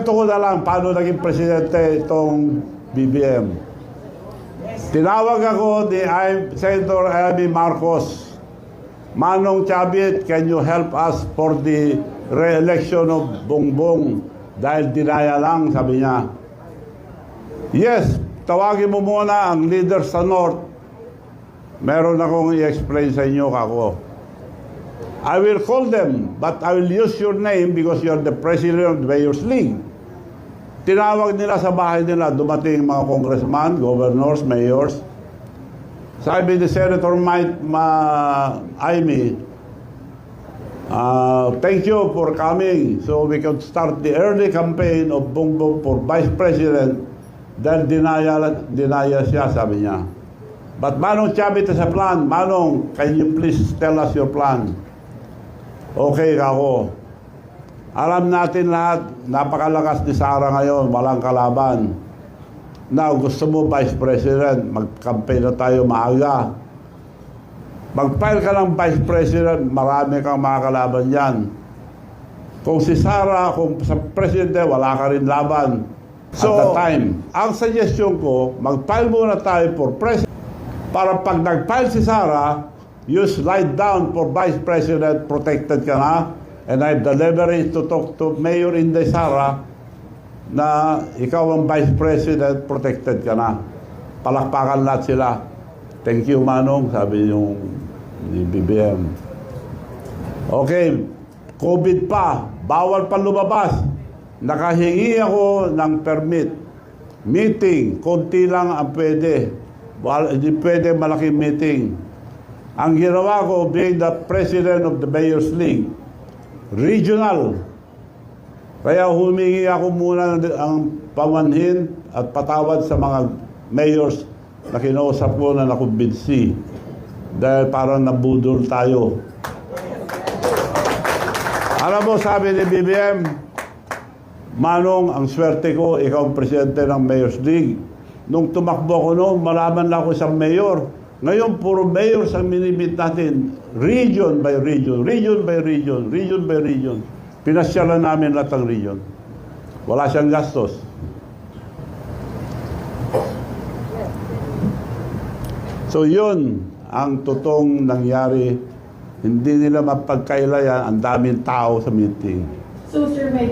Ikwento ko na lang paano naging presidente itong BBM. Tinawag ako ni Senator Amy Marcos. Manong Chavit, can you help us for the re-election of Bongbong? Dahil dinaya lang, sabi niya. Yes, tawagin mo muna ang leader sa North. Meron akong i-explain sa inyo, kako. I will call them, but I will use your name because you're the president of the Mayor's League. Tinawag nila sa bahay nila, dumating mga congressman, governors, mayors. Sabi ni Senator Amy, thank you for coming so we can start the early campaign of Bongbong for Vice President. Dahil dinaya siya, sabi niya. But Manong Chavit is a plan. Manong, can you please tell us your plan? Okay, ako. Alam natin lahat, napakalakas ni Sara ngayon, walang kalaban. Now, gusto mo Vice President, mag-campaign na tayo maaga. Mag-file ka ng Vice President, marami kang makakalaban dyan. Kung si Sara, kung sa Presidente, wala ka rin laban. So, at the time, ang suggestion ko, mag-file muna tayo for President. Para pag nag-file si Sara, you slide down for Vice President, protected ka na. And I have the leverage to talk to Mayor Inday Sara na ikaw ang Vice President, protected ka na. Palakpakan lahat sila. Thank you, Manong, sabi yung BBM. Okay, COVID pa, bawal pa lumabas. Nakahingi ako ng permit. Meeting, konti lang ang pwede. Hindi pwede malaking meeting. Ang ginawa ko, being the president of the Mayor's League, regional. Kaya humingi ako muna ang pamanhin at patawad sa mga mayors na kinausap ko na nakumbinsi. Dahil parang nabudol tayo. Alam mo, sabi ni BBM, Manong, ang swerte ko, ikaw ang presidente ng Mayor's League. Nung tumakbo ko noon, malaman lang ako isang mayor. Ngayon, puro mayors ang minimit natin. Region by region, region by region, region by region. Pinasyalan namin lahat ng region. Wala siyang gastos. So yun ang totoong nangyari. Hindi nila mapagkailayan, ang daming tao sa meeting. So, sir, may